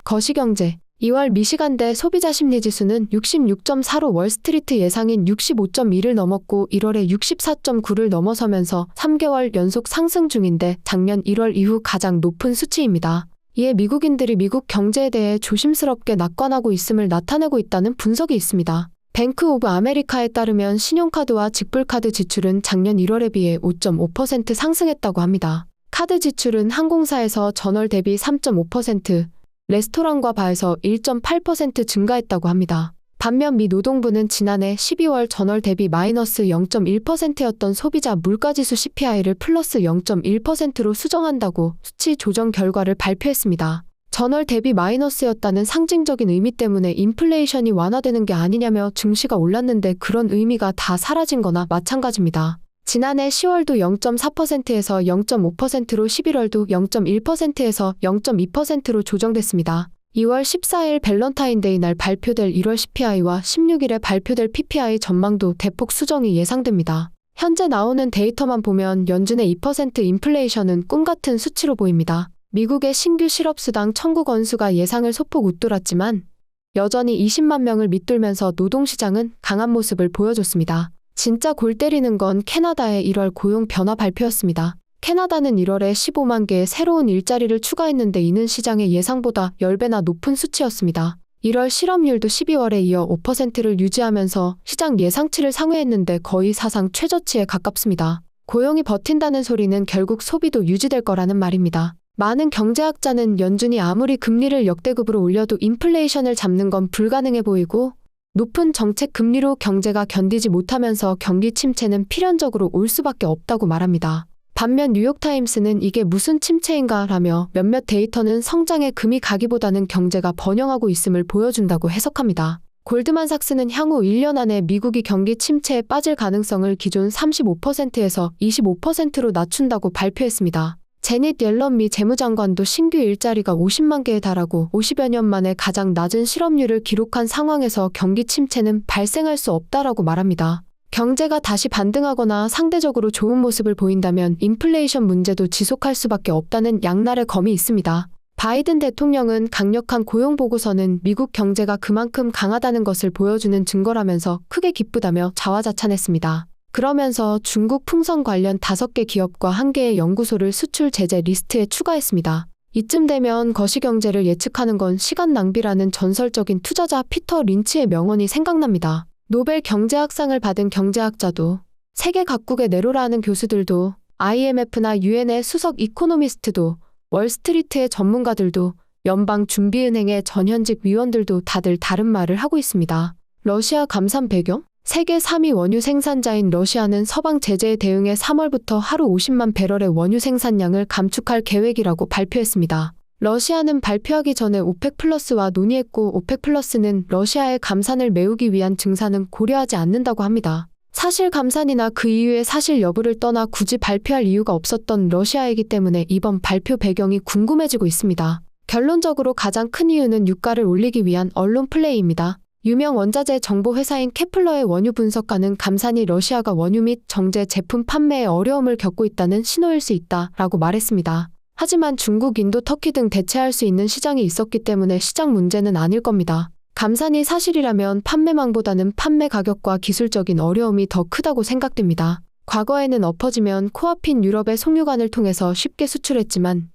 거시경제 2월 미시간대 소비자심리지수는 66.4로 월스트리트 예상인 65.1을 넘었고 1월에 64.9를 넘어서면서 3개월 연속 상승 중인데 작년 1월 이후 가장 높은 수치입니다. 이에 미국인들이 미국 경제에 대해 조심스럽게 낙관하고 있음을 나타내고 있다는 분석이 있습니다. 뱅크 오브 아메리카에 따르면 신용카드와 직불카드 지출은 작년 1월에 비해 5.5% 상승했다고 합니다. 카드 지출은 항공사에서 전월 대비 3.5%, 레스토랑과 바에서 1.8% 증가했다고 합니다. 반면 미 노동부는 지난해 12월 전월 대비 마이너스 0.1%였던 소비자 물가지수 CPI를 플러스 0.1%로 수정한다고 수치 조정 결과를 발표했습니다. 전월 대비 마이너스였다는 상징적인 의미 때문에 인플레이션이 완화되는 게 아니냐며 증시가 올랐는데 그런 의미가 다 사라진 거나 마찬가지입니다. 지난해 10월도 0.4%에서 0.5%로 11월도 0.1%에서 0.2%로 조정됐습니다. 2월 14일 밸런타인데이 날 발표될 1월 CPI와 16일에 발표될 PPI 전망도 대폭 수정이 예상됩니다. 현재 나오는 데이터만 보면 연준의 2% 인플레이션은 꿈같은 수치로 보입니다. 미국의 신규 실업수당 청구 건수가 예상을 소폭 웃돌았지만 여전히 20만 명을 밑돌면서 노동시장은 강한 모습을 보여줬습니다. 진짜 골 때리는 건 캐나다의 1월 고용 변화 발표였습니다. 캐나다는 1월에 15만 개의 새로운 일자리를 추가했는데 이는 시장의 예상보다 10배나 높은 수치였습니다. 1월 실업률도 12월에 이어 5%를 유지하면서 시장 예상치를 상회했는데 거의 사상 최저치에 가깝습니다. 고용이 버틴다는 소리는 결국 소비도 유지될 거라는 말입니다. 많은 경제학자는 연준이 아무리 금리를 역대급으로 올려도 인플레이션을 잡는 건 불가능해 보이고 높은 정책 금리로 경제가 견디지 못하면서 경기 침체는 필연적으로 올 수밖에 없다고 말합니다. 반면 뉴욕타임스는 이게 무슨 침체인가 라며 몇몇 데이터는 성장에 금이 가기보다는 경제가 번영하고 있음을 보여준다고 해석합니다. 골드만삭스는 향후 1년 안에 미국이 경기 침체에 빠질 가능성을 기존 35%에서 25%로 낮춘다고 발표했습니다. 제닛 옐런 미 재무장관도 신규 일자리가 50만 개에 달하고 50여 년 만에 가장 낮은 실업률을 기록한 상황에서 경기 침체는 발생할 수 없다라고 말합니다. 경제가 다시 반등하거나 상대적으로 좋은 모습을 보인다면 인플레이션 문제도 지속할 수밖에 없다는 양날의 검이 있습니다. 바이든 대통령은 강력한 고용 보고서는 미국 경제가 그만큼 강하다는 것을 보여주는 증거라면서 크게 기쁘다며 자화자찬했습니다. 그러면서 중국 풍선 관련 5개 기업과 1개의 연구소를 수출 제재 리스트에 추가했습니다. 이쯤 되면 거시경제를 예측하는 건 시간 낭비라는 전설적인 투자자 피터 린치의 명언이 생각납니다. 노벨 경제학상을 받은 경제학자도 세계 각국의 내로라는 교수들도 IMF나 UN의 수석 이코노미스트도 월스트리트의 전문가들도 연방준비은행의 전현직 위원들도 다들 다른 말을 하고 있습니다. 러시아 감산 배경? 세계 3위 원유 생산자인 러시아는 서방 제재에 대응해 3월부터 하루 50만 배럴의 원유 생산량을 감축할 계획이라고 발표했습니다. 러시아는 발표하기 전에 오펙 플러스와 논의했고 오펙 플러스는 러시아의 감산을 메우기 위한 증산은 고려하지 않는다고 합니다. 사실 감산이나 그 이후의 사실 여부를 떠나 굳이 발표할 이유가 없었던 러시아이기 때문에 이번 발표 배경이 궁금해지고 있습니다. 결론적으로 가장 큰 이유는 유가를 올리기 위한 언론 플레이입니다. 유명 원자재 정보 회사인 케플러의 원유 분석가는 감산이 러시아가 원유 및 정제 제품 판매에 어려움을 겪고 있다는 신호일 수 있다라고 말했습니다. 하지만 중국, 인도, 터키 등 대체할 수 있는 시장이 있었기 때문에 시장 문제는 아닐 겁니다. 감산이 사실이라면 판매망보다는 판매 가격과 기술적인 어려움이 더 크다고 생각됩니다. 과거에는 엎어지면 코앞인 유럽의 송유관을 통해서 쉽게 수출했지만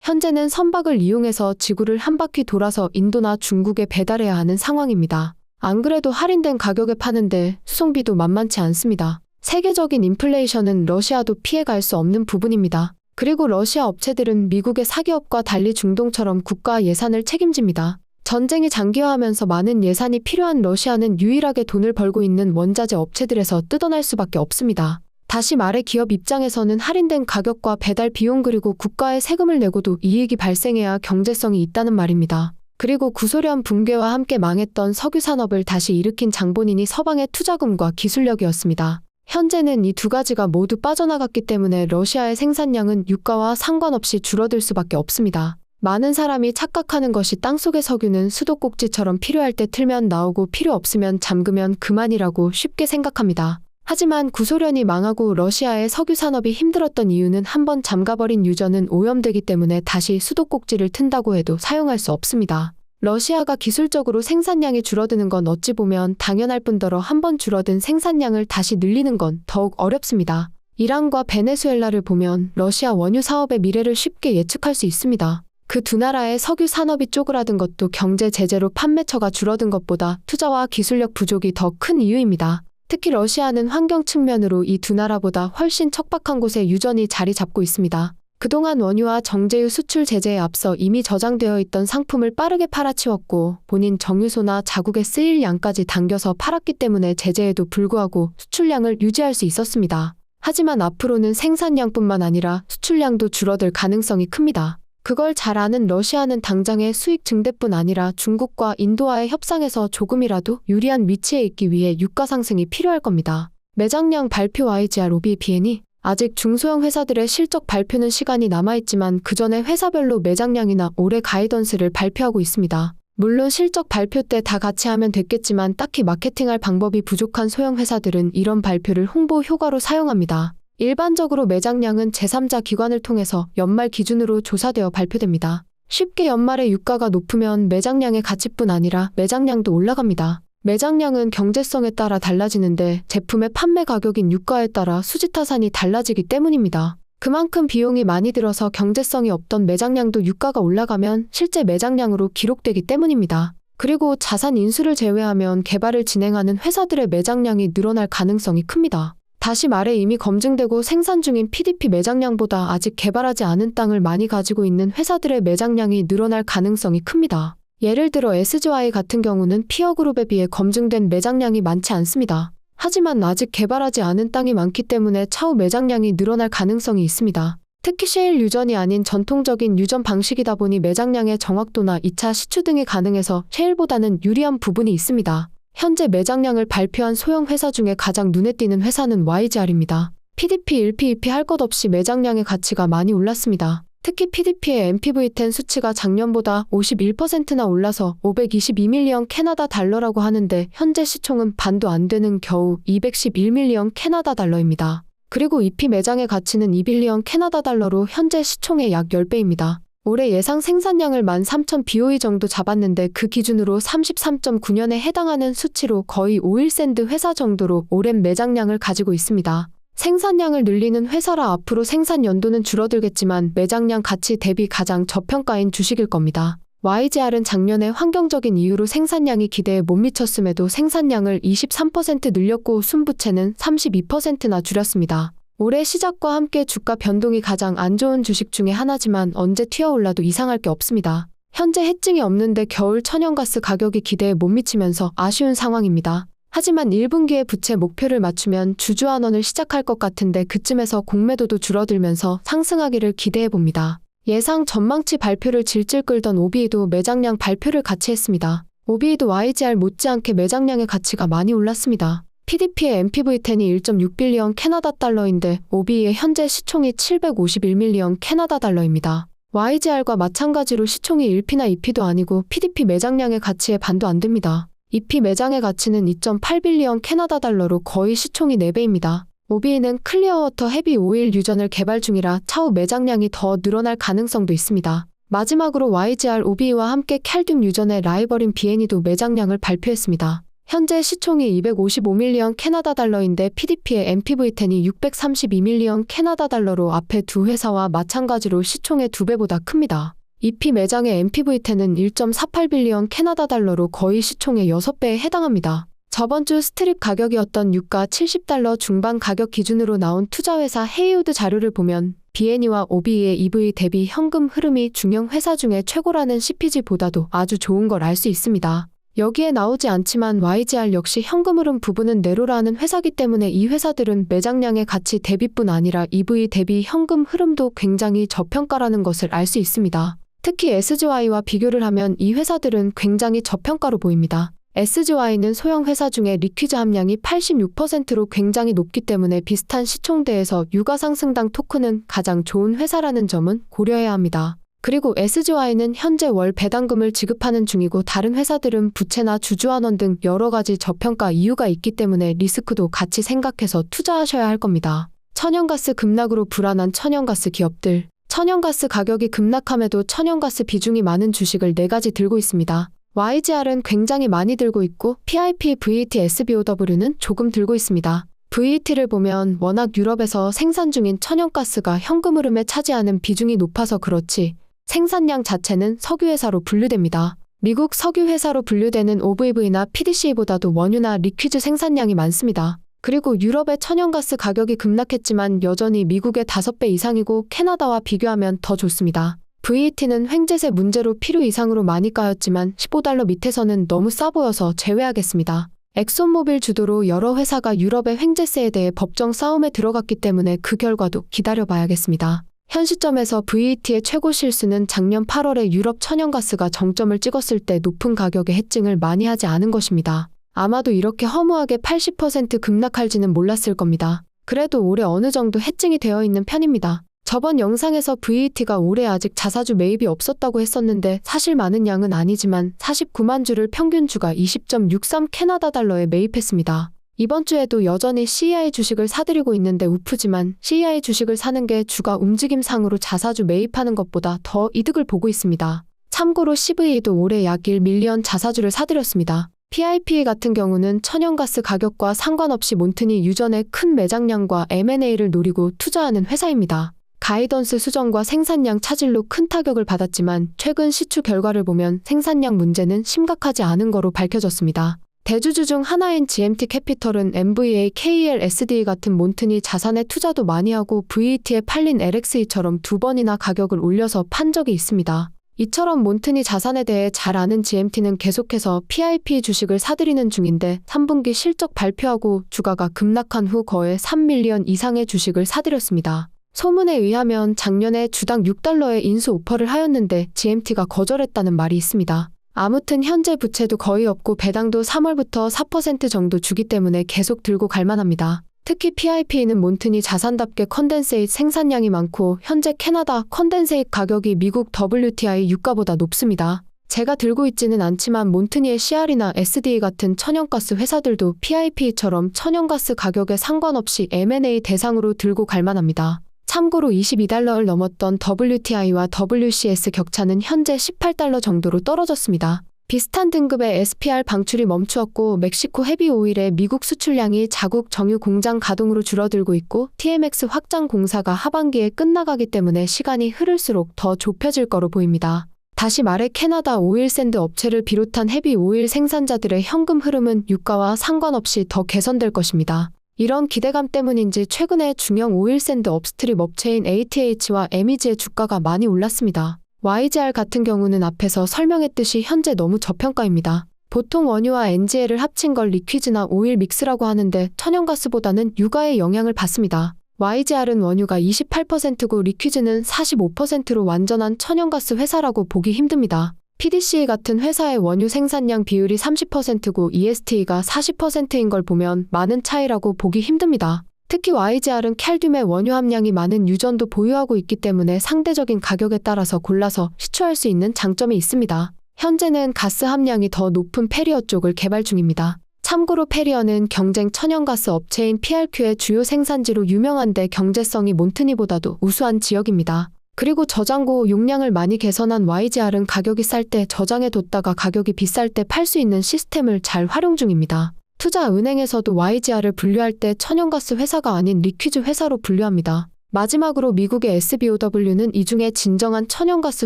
현재는 선박을 이용해서 지구를 한 바퀴 돌아서 인도나 중국에 배달해야 하는 상황입니다. 안 그래도 할인된 가격에 파는데 수송비도 만만치 않습니다. 세계적인 인플레이션은 러시아도 피해갈 수 없는 부분입니다. 그리고 러시아 업체들은 미국의 사기업과 달리 중동처럼 국가 예산을 책임집니다. 전쟁이 장기화하면서 많은 예산이 필요한 러시아는 유일하게 돈을 벌고 있는 원자재 업체들에서 뜯어날 수밖에 없습니다. 다시 말해 기업 입장에서는 할인된 가격과 배달 비용 그리고 국가에 세금을 내고도 이익이 발생해야 경제성이 있다는 말입니다. 그리고 구소련 붕괴와 함께 망했던 석유 산업을 다시 일으킨 장본인이 서방의 투자금과 기술력이었습니다. 현재는 이 두 가지가 모두 빠져나갔기 때문에 러시아의 생산량은 유가와 상관없이 줄어들 수밖에 없습니다. 많은 사람이 착각하는 것이 땅속의 석유는 수도꼭지처럼 필요할 때 틀면 나오고 필요 없으면 잠그면 그만이라고 쉽게 생각합니다. 하지만 구소련이 망하고 러시아의 석유 산업이 힘들었던 이유는 한번 잠가버린 유전은 오염되기 때문에 다시 수도꼭지를 튼다고 해도 사용할 수 없습니다. 러시아가 기술적으로 생산량이 줄어드는 건 어찌 보면 당연할 뿐더러 한번 줄어든 생산량을 다시 늘리는 건 더욱 어렵습니다. 이란과 베네수엘라를 보면 러시아 원유 사업의 미래를 쉽게 예측할 수 있습니다. 그 두 나라의 석유 산업이 쪼그라든 것도 경제 제재로 판매처가 줄어든 것보다 투자와 기술력 부족이 더 큰 이유입니다. 특히 러시아는 환경 측면으로 이 두 나라보다 훨씬 척박한 곳에 유전이 자리 잡고 있습니다. 그동안 원유와 정제유 수출 제재에 앞서 이미 저장되어 있던 상품을 빠르게 팔아치웠고 본인 정유소나 자국에 쓰일 양까지 당겨서 팔았기 때문에 제재에도 불구하고 수출량을 유지할 수 있었습니다. 하지만 앞으로는 생산량뿐만 아니라 수출량도 줄어들 가능성이 큽니다. 그걸 잘 아는 러시아는 당장의 수익 증대뿐 아니라 중국과 인도와의 협상에서 조금이라도 유리한 위치에 있기 위해 유가 상승이 필요할 겁니다. 매장량 발표 YGR OBBN이 아직 중소형 회사들의 실적 발표는 시간이 남아있지만 그 전에 회사별로 매장량이나 올해 가이던스를 발표하고 있습니다. 물론 실적 발표 때 다 같이 하면 됐겠지만 딱히 마케팅할 방법이 부족한 소형 회사들은 이런 발표를 홍보 효과로 사용합니다. 일반적으로 매장량은 제3자 기관을 통해서 연말 기준으로 조사되어 발표됩니다. 쉽게 연말에 유가가 높으면 매장량의 가치뿐 아니라 매장량도 올라갑니다. 매장량은 경제성에 따라 달라지는데 제품의 판매 가격인 유가에 따라 수지타산이 달라지기 때문입니다. 그만큼 비용이 많이 들어서 경제성이 없던 매장량도 유가가 올라가면 실제 매장량으로 기록되기 때문입니다. 그리고 자산 인수를 제외하면 개발을 진행하는 회사들의 매장량이 늘어날 가능성이 큽니다. 다시 말해 이미 검증되고 생산 중인 PDP 매장량보다 아직 개발하지 않은 땅을 많이 가지고 있는 회사들의 매장량이 늘어날 가능성이 큽니다. 예를 들어 SGY 같은 경우는 피어그룹에 비해 검증된 매장량이 많지 않습니다. 하지만 아직 개발하지 않은 땅이 많기 때문에 차후 매장량이 늘어날 가능성이 있습니다. 특히 셰일 유전이 아닌 전통적인 유전 방식이다 보니 매장량의 정확도나 2차 시추 등이 가능해서 셰일보다는 유리한 부분이 있습니다. 현재 매장량을 발표한 소형 회사 중에 가장 눈에 띄는 회사는 YGR입니다. PDP, 1P, 2P 할 것 없이 매장량의 가치가 많이 올랐습니다. 특히 PDP의 MPV10 수치가 작년보다 51%나 올라서 522밀리언 캐나다 달러라고 하는데 현재 시총은 반도 안 되는 겨우 211밀리언 캐나다 달러입니다. 그리고 EP 매장의 가치는 2빌리언 캐나다 달러로 현재 시총의 약 10배입니다. 올해 예상 생산량을 13,000 BOE 정도 잡았는데 그 기준으로 33.9년에 해당하는 수치로 거의 오일샌드 회사 정도로 오랜 매장량을 가지고 있습니다. 생산량을 늘리는 회사라 앞으로 생산 연도는 줄어들겠지만 매장량 가치 대비 가장 저평가인 주식일 겁니다. YGR은 작년에 환경적인 이유로 생산량이 기대에 못 미쳤음에도 생산량을 23% 늘렸고 순부채는 32%나 줄였습니다. 올해 시작과 함께 주가 변동이 가장 안 좋은 주식 중에 하나지만 언제 튀어올라도 이상할 게 없습니다. 현재 해증이 없는데 겨울 천연가스 가격이 기대에 못 미치면서 아쉬운 상황입니다. 하지만 1분기에 부채 목표를 맞추면 주주환원을 시작할 것 같은데 그쯤에서 공매도도 줄어들면서 상승하기를 기대해봅니다. 예상 전망치 발표를 질질 끌던 OBE도 매장량 발표를 같이 했습니다. OBE도 YGR 못지않게 매장량의 가치가 많이 올랐습니다. PDP의 MPV10이 1.6빌리언 캐나다 달러인데 OBE의 현재 시총이 751밀리언 캐나다 달러입니다. YGR과 마찬가지로 시총이 1P나 2P도 아니고 PDP 매장량의 가치에 반도 안 됩니다. EP 매장의 가치는 2.8빌리언 캐나다 달러로 거의 시총이 4배입니다. OBE는 클리어워터 헤비 오일 유전을 개발 중이라 차후 매장량이 더 늘어날 가능성도 있습니다. 마지막으로 YGR OBE와 함께 칼듐 유전의 라이벌인 BNE도 매장량을 발표했습니다. 현재 시총이 255밀리언 캐나다 달러인데 PDP의 MPV10이 632밀리언 캐나다 달러로 앞에 두 회사와 마찬가지로 시총의 2배보다 큽니다. EP 매장의 MPV10은 1.48빌리언 캐나다 달러로 거의 시총의 6배에 해당합니다. 저번 주 스트립 가격이었던 유가 70달러 중반 가격 기준으로 나온 투자회사 헤이우드 자료를 보면 BNE와 OBE의 EV 대비 현금 흐름이 중형 회사 중에 최고라는 CPG보다도 아주 좋은 걸 알 수 있습니다. 여기에 나오지 않지만 YGR 역시 현금 흐름 부분은 내로라는 회사기 때문에 이 회사들은 매장량의 가치 대비뿐 아니라 EV 대비 현금 흐름도 굉장히 저평가라는 것을 알 수 있습니다. 특히 SGY와 비교를 하면 이 회사들은 굉장히 저평가로 보입니다. SGY는 소형 회사 중에 리퀴즈 함량이 86%로 굉장히 높기 때문에 비슷한 시총대에서 유가상승당 토크는 가장 좋은 회사라는 점은 고려해야 합니다. 그리고 SGY는 현재 월 배당금을 지급하는 중이고 다른 회사들은 부채나 주주환원 등 여러 가지 저평가 이유가 있기 때문에 리스크도 같이 생각해서 투자하셔야 할 겁니다. 천연가스 급락으로 불안한 천연가스 기업들. 천연가스 가격이 급락함에도 천연가스 비중이 많은 주식을 4가지 들고 있습니다. YGR은 굉장히 많이 들고 있고 PIP, VET, SBOW는 조금 들고 있습니다. VET를 보면 워낙 유럽에서 생산 중인 천연가스가 현금 흐름에 차지하는 비중이 높아서 그렇지 생산량 자체는 석유회사로 분류됩니다. 미국 석유회사로 분류되는 OVV나 PDC보다도 원유나 리퀴즈 생산량이 많습니다. 그리고 유럽의 천연가스 가격이 급락했지만 여전히 미국의 5배 이상이고 캐나다와 비교하면 더 좋습니다. VET는 횡재세 문제로 필요 이상으로 많이 까였지만 $15 밑에서는 너무 싸 보여서 제외하겠습니다. 엑손모빌 주도로 여러 회사가 유럽의 횡재세에 대해 법정 싸움에 들어갔기 때문에 그 결과도 기다려봐야겠습니다. 현 시점에서 VET의 최고 실수는 작년 8월에 유럽 천연가스가 정점을 찍었을 때 높은 가격의 해증을 많이 하지 않은 것입니다. 아마도 이렇게 허무하게 80% 급락할지는 몰랐을 겁니다. 그래도 올해 어느 정도 해증이 되어 있는 편입니다. 저번 영상에서 VET가 올해 아직 자사주 매입이 없었다고 했었는데 사실 많은 양은 아니지만 49만 주를 평균 주가 20.63 캐나다 달러에 매입했습니다. 이번 주에도 여전히 CEI 주식을 사들이고 있는데 우프지만 CEI 주식을 사는 게 주가 움직임상으로 자사주 매입하는 것보다 더 이득을 보고 있습니다. 참고로 CVE도 올해 약 1밀리언 자사주를 사들였습니다. PIPE 같은 경우는 천연가스 가격과 상관없이 몬튼이 유전의 큰 매장량과 M&A를 노리고 투자하는 회사입니다. 가이던스 수정과 생산량 차질로 큰 타격을 받았지만 최근 시추 결과를 보면 생산량 문제는 심각하지 않은 거로 밝혀졌습니다. 대주주 중 하나인 GMT 캐피털은 MVA, KEL, SDE 같은 몬튼이 자산에 투자도 많이 하고 VET에 팔린 LXE처럼 2번이나 가격을 올려서 판 적이 있습니다. 이처럼 몬튼이 자산에 대해 잘 아는 GMT는 계속해서 PIP 주식을 사들이는 중인데 3분기 실적 발표하고 주가가 급락한 후 거의 3밀리언 이상의 주식을 사들였습니다. 소문에 의하면 작년에 주당 $6의 인수 오퍼를 하였는데 GMT가 거절했다는 말이 있습니다. 아무튼 현재 부채도 거의 없고 배당도 3월부터 4% 정도 주기 때문에 계속 들고 갈 만합니다. 특히 PIP는 몬튼이 자산답게 컨덴세잇 생산량이 많고 현재 캐나다 컨덴세잇 가격이 미국 WTI 유가보다 높습니다. 제가 들고 있지는 않지만 몬트니의 CR이나 SDE 같은 천연가스 회사들도 PIP처럼 천연가스 가격에 상관없이 M&A 대상으로 들고 갈 만합니다. 참고로 $22를 넘었던 WTI와 WCS 격차는 현재 $18 정도로 떨어졌습니다. 비슷한 등급의 SPR 방출이 멈추었고 멕시코 헤비오일의 미국 수출량이 자국 정유 공장 가동으로 줄어들고 있고 TMX 확장 공사가 하반기에 끝나가기 때문에 시간이 흐를수록 더 좁혀질 거로 보입니다. 다시 말해 캐나다 오일샌드 업체를 비롯한 헤비오일 생산자들의 현금 흐름은 유가와 상관없이 더 개선될 것입니다. 이런 기대감 때문인지 최근에 중형 오일샌드 업스트림 업체인 ATH와 MEG의 주가가 많이 올랐습니다. YGR 같은 경우는 앞에서 설명했듯이 현재 너무 저평가입니다. 보통 원유와 NGL을 합친 걸 리퀴즈나 오일 믹스라고 하는데 천연가스보다는 유가의 영향을 받습니다. YGR은 원유가 28%고 리퀴즈는 45%로 완전한 천연가스 회사라고 보기 힘듭니다. PDC 같은 회사의 원유 생산량 비율이 30%고 EST가 40%인 걸 보면 많은 차이라고 보기 힘듭니다. 특히 YGR은 칼듐의 원유 함량이 많은 유전도 보유하고 있기 때문에 상대적인 가격에 따라서 골라서 시추할 수 있는 장점이 있습니다. 현재는 가스 함량이 더 높은 페리어 쪽을 개발 중입니다. 참고로 페리어는 경쟁 천연가스 업체인 PRQ의 주요 생산지로 유명한데 경제성이 몬트니보다도 우수한 지역입니다. 그리고 저장고 용량을 많이 개선한 YGR은 가격이 쌀 때 저장해 뒀다가 가격이 비쌀 때 팔 수 있는 시스템을 잘 활용 중입니다. 투자은행에서도 YGR을 분류할 때 천연가스 회사가 아닌 리퀴즈 회사로 분류합니다. 마지막으로 미국의 SBOW는 이 중에 진정한 천연가스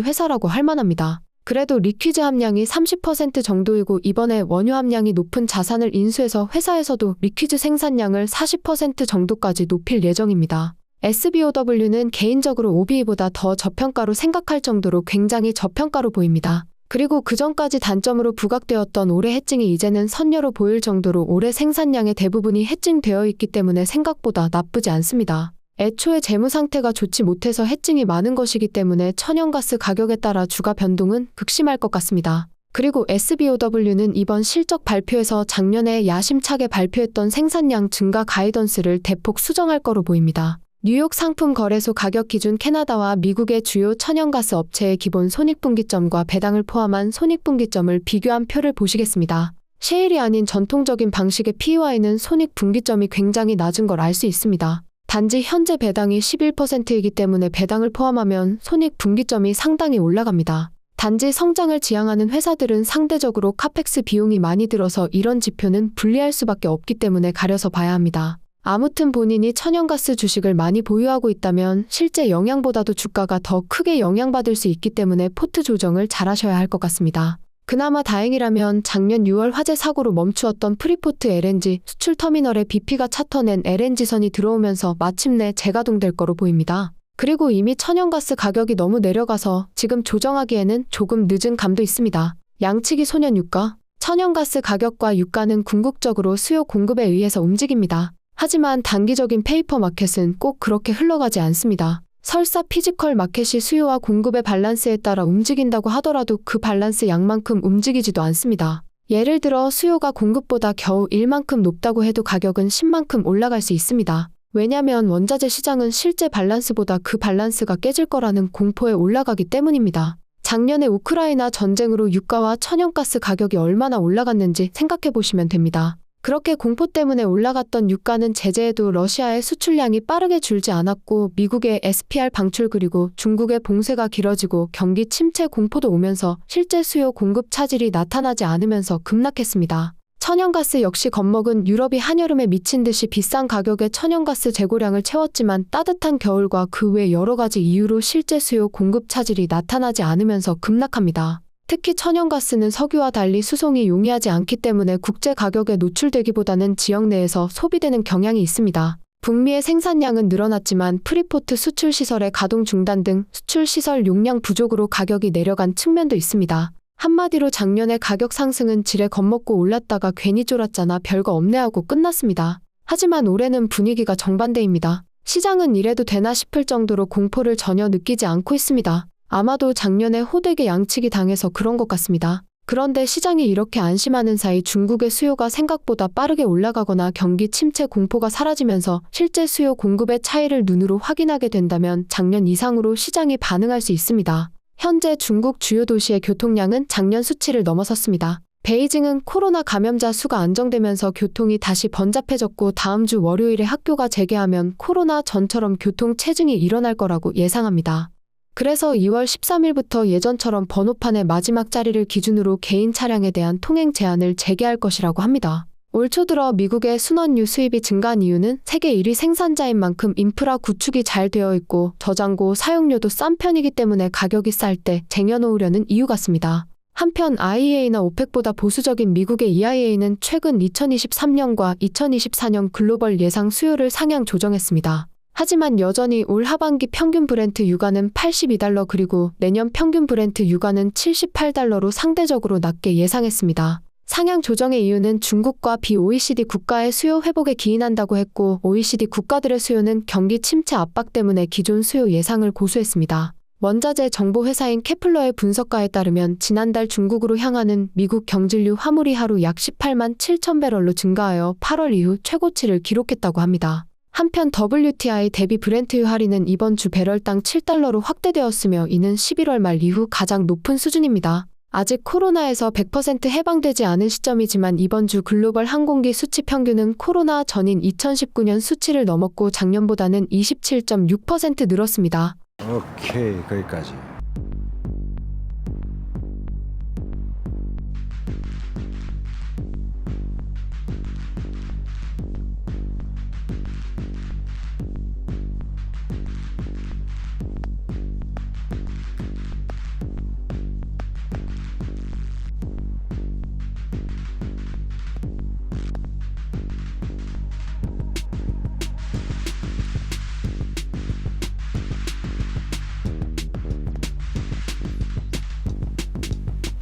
회사라고 할 만합니다. 그래도 리퀴즈 함량이 30% 정도이고 이번에 원유 함량이 높은 자산을 인수해서 회사에서도 리퀴즈 생산량을 40% 정도까지 높일 예정입니다. SBOW는 개인적으로 OBE보다 더 저평가로 생각할 정도로 굉장히 저평가로 보입니다. 그리고 그전까지 단점으로 부각되었던 올해 해증이 이제는 선녀로 보일 정도로 올해 생산량의 대부분이 해증되어 있기 때문에 생각보다 나쁘지 않습니다. 애초에 재무 상태가 좋지 못해서 해증이 많은 것이기 때문에 천연가스 가격에 따라 주가 변동은 극심할 것 같습니다. 그리고 SBOW는 이번 실적 발표에서 작년에 야심차게 발표했던 생산량 증가 가이던스를 대폭 수정할 거로 보입니다. 뉴욕 상품 거래소 가격 기준 캐나다와 미국의 주요 천연가스 업체의 기본 손익분기점과 배당을 포함한 손익분기점을 비교한 표를 보시겠습니다. 셰일이 아닌 전통적인 방식의 PEY는 손익분기점이 굉장히 낮은 걸 알 수 있습니다. 단지 현재 배당이 11%이기 때문에 배당을 포함하면 손익분기점이 상당히 올라갑니다. 단지 성장을 지향하는 회사들은 상대적으로 카펙스 비용이 많이 들어서 이런 지표는 불리할 수밖에 없기 때문에 가려서 봐야 합니다. 아무튼 본인이 천연가스 주식을 많이 보유하고 있다면 실제 영향보다도 주가가 더 크게 영향받을 수 있기 때문에 포트 조정을 잘 하셔야 할 것 같습니다. 그나마 다행이라면 작년 6월 화재 사고로 멈추었던 프리포트 LNG 수출 터미널에 BP가 차터낸 LNG선이 들어오면서 마침내 재가동될 거로 보입니다. 그리고 이미 천연가스 가격이 너무 내려가서 지금 조정하기에는 조금 늦은 감도 있습니다. 양치기 소년 유가, 천연가스 가격과 유가는 궁극적으로 수요 공급에 의해서 움직입니다. 하지만 단기적인 페이퍼 마켓은 꼭 그렇게 흘러가지 않습니다. 설사 피지컬 마켓이 수요와 공급의 밸런스에 따라 움직인다고 하더라도 그 밸런스 양만큼 움직이지도 않습니다. 예를 들어 수요가 공급보다 겨우 1만큼 높다고 해도 가격은 10만큼 올라갈 수 있습니다. 왜냐면 원자재 시장은 실제 밸런스보다 그 밸런스가 깨질 거라는 공포에 올라가기 때문입니다. 작년에 우크라이나 전쟁으로 유가와 천연가스 가격이 얼마나 올라갔는지 생각해 보시면 됩니다. 그렇게 공포 때문에 올라갔던 유가는 제재에도 러시아의 수출량이 빠르게 줄지 않았고 미국의 SPR 방출 그리고 중국의 봉쇄가 길어지고 경기 침체 공포도 오면서 실제 수요 공급 차질이 나타나지 않으면서 급락했습니다. 천연가스 역시 겁먹은 유럽이 한여름에 미친 듯이 비싼 가격의 천연가스 재고량을 채웠지만 따뜻한 겨울과 그 외 여러 가지 이유로 실제 수요 공급 차질이 나타나지 않으면서 급락합니다. 특히 천연가스는 석유와 달리 수송이 용이하지 않기 때문에 국제 가격에 노출되기보다는 지역 내에서 소비되는 경향이 있습니다. 북미의 생산량은 늘어났지만 프리포트 수출 시설의 가동 중단 등 수출 시설 용량 부족으로 가격이 내려간 측면도 있습니다. 한마디로 작년의 가격 상승은 지레 겁먹고 올랐다가 괜히 쫄았잖아 별거 없네 하고 끝났습니다. 하지만 올해는 분위기가 정반대입니다. 시장은 이래도 되나 싶을 정도로 공포를 전혀 느끼지 않고 있습니다. 아마도 작년에 호되게 양치기 당해서 그런 것 같습니다. 그런데 시장이 이렇게 안심하는 사이 중국의 수요가 생각보다 빠르게 올라가거나 경기 침체 공포가 사라지면서 실제 수요 공급의 차이를 눈으로 확인하게 된다면 작년 이상으로 시장이 반응할 수 있습니다. 현재 중국 주요 도시의 교통량은 작년 수치를 넘어섰습니다. 베이징은 코로나 감염자 수가 안정되면서 교통이 다시 번잡해졌고 다음 주 월요일에 학교가 재개하면 코로나 전처럼 교통 체증이 일어날 거라고 예상합니다. 그래서 2월 13일부터 예전처럼 번호판의 마지막 자리를 기준으로 개인 차량에 대한 통행 제한을 재개할 것이라고 합니다. 올 초 들어 미국의 순원유 수입이 증가한 이유는 세계 1위 생산자인 만큼 인프라 구축이 잘 되어 있고 저장고 사용료도 싼 편이기 때문에 가격이 쌀 때 쟁여놓으려는 이유 같습니다. 한편 IEA나 오펙보다 보수적인 미국의 EIA는 최근 2023년과 2024년 글로벌 예상 수요를 상향 조정했습니다. 하지만 여전히 올 하반기 평균 브렌트 유가는 82달러 그리고 내년 평균 브렌트 유가는 78달러로 상대적으로 낮게 예상했습니다. 상향 조정의 이유는 중국과 비OECD 국가의 수요 회복에 기인한다고 했고 OECD 국가들의 수요는 경기 침체 압박 때문에 기존 수요 예상을 고수했습니다. 원자재 정보 회사인 케플러의 분석가에 따르면 지난달 중국으로 향하는 미국 경질유 화물이 하루 약 18만 7천 배럴로 증가하여 8월 이후 최고치를 기록했다고 합니다. 한편 WTI 대비 브렌트유 할인은 이번 주 배럴당 7달러로 확대되었으며 이는 11월 말 이후 가장 높은 수준입니다. 아직 코로나에서 100% 해방되지 않은 시점이지만 이번 주 글로벌 항공기 수치 평균은 코로나 전인 2019년 수치를 넘었고 작년보다는 27.6% 늘었습니다. 오케이, 거기까지.